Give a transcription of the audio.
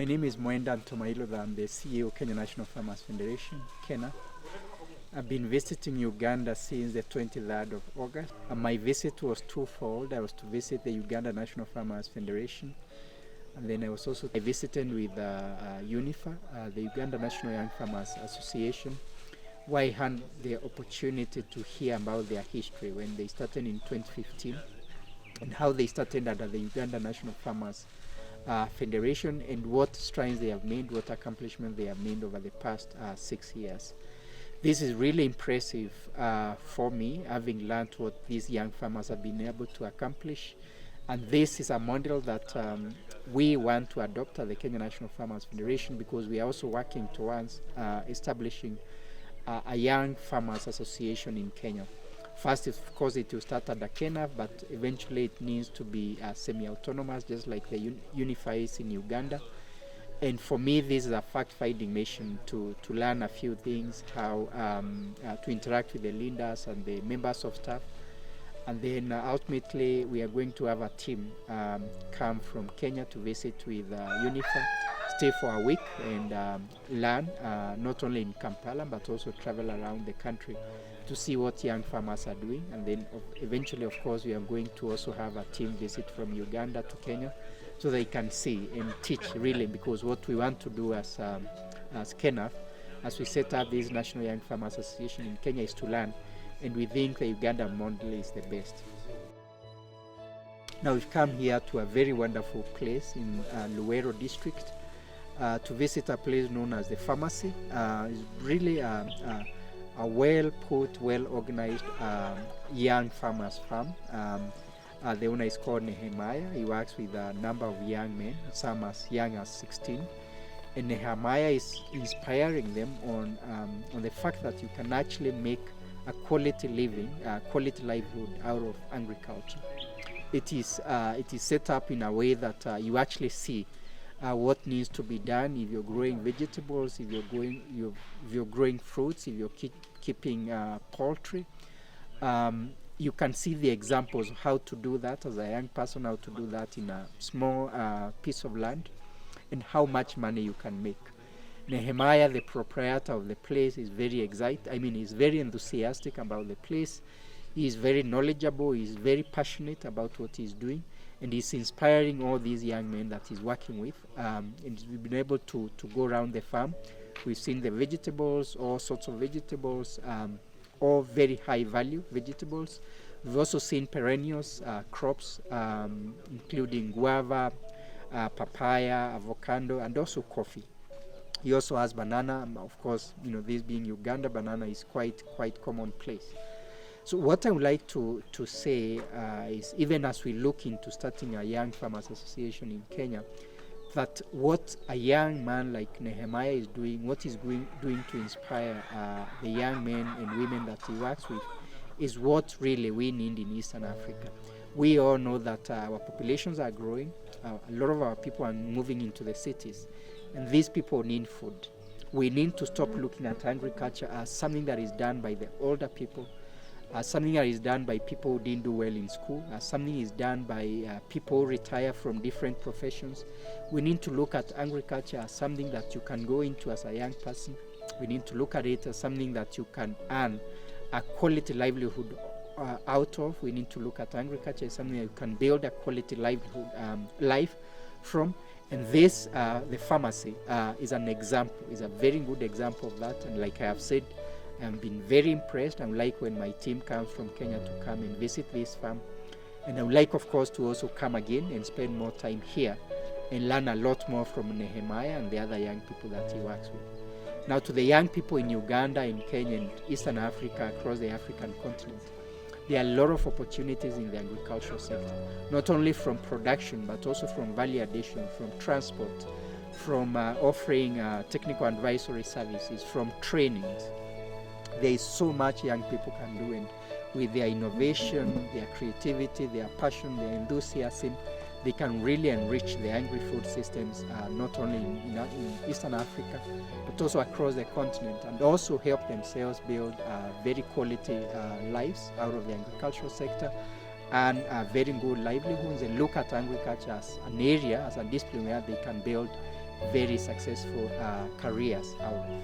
My name is Mwenda M'Mailutha. I'm the CEO of Kenya National Farmers Federation, KENAFF. I've been visiting Uganda since the 23rd of August. My visit was twofold. I was to visit the Uganda National Farmers Federation, and then I visited with UNYFA, the Uganda National Young Farmers Association, where I had the opportunity to hear about their history when they started in 2015 and how they started under the Uganda National Farmers Federation and what strides they have made, what accomplishments they have made over the past 6 years. This is really impressive for me, having learned what these young farmers have been able to accomplish. And this is a model that we want to adopt at the Kenya National Farmers Federation, because we are also working towards establishing a young farmers association in Kenya. First, of course, it will start under KENAFF, but eventually it needs to be semi-autonomous, just like the UNYFA is in Uganda. And for me, this is a fact-finding mission to learn a few things, how to interact with the leaders and the members of staff. And then ultimately, we are going to have a team come from Kenya to visit with UNYFA, stay for a week and learn, not only in Kampala, but also travel around the country to see what young farmers are doing. And then eventually, of course, we are going to also have a team visit from Uganda to Kenya so they can see and teach, really, because what we want to do as KENAFF, as we set up this National Young Farmers Association in Kenya, is to learn, and we think the Ugandan model is the best. Now we've come here to a very wonderful place in Luweero district to visit a place known as the pharmacy. It's really a well-put, well-organized young farmers farm. The owner is called Nehemiah. He works with a number of young men, some as young as 16. And Nehemiah is inspiring them on the fact that you can actually make a quality living, quality livelihood out of agriculture. It is set up in a way that you actually see what needs to be done if you're growing vegetables, if you're growing fruits, if you're keeping poultry. You can see the examples of how to do that as a young person, how to do that in a small piece of land, and how much money you can make. Nehemiah, the proprietor of the place, is very excited. He's very enthusiastic about the place. He is very knowledgeable. He is very passionate about what he's doing, and he's inspiring all these young men that he's working with. And we've been able to go around the farm. We've seen the vegetables, all sorts of vegetables, all very high value vegetables. We've also seen perennials, crops, including guava, papaya, avocado, and also coffee. He also has banana. Of course, this being Uganda, banana is quite commonplace. So what I would like to say is, even as we look into starting a young farmers association in Kenya, that what a young man like Nehemiah is doing, what he's doing to inspire the young men and women that he works with, is what really we need in Eastern Africa. We all know that our populations are growing. A lot of our people are moving into the cities, and these people need food. We need to stop looking at agriculture as something that is done by the older people, as something that is done by people who didn't do well in school, as something is done by people who retire from different professions. We need to look at agriculture as something that you can go into as a young person. We need to look at it as something that you can earn a quality livelihood out of. We need to look at agriculture as something that you can build a quality livelihood life from. And this, the pharmacy, is an example, is a very good example of that. And like I have said, I've been very impressed. I would like when my team comes from Kenya to come and visit this farm. And I would like, of course, to also come again and spend more time here and learn a lot more from Nehemiah and the other young people that he works with. Now, to the young people in Uganda, in Kenya, and Eastern Africa, across the African continent, there are a lot of opportunities in the agricultural sector, not only from production, but also from value addition, from transport, from offering technical advisory services, from trainings. There is so much young people can do, and with their innovation, their creativity, their passion, their enthusiasm, they can really enrich the agri-food systems, not only in Eastern Africa, but also across the continent, and also help themselves build very quality lives out of the agricultural sector, and very good livelihoods, and look at agriculture as an area, as a discipline where they can build very successful careers out of.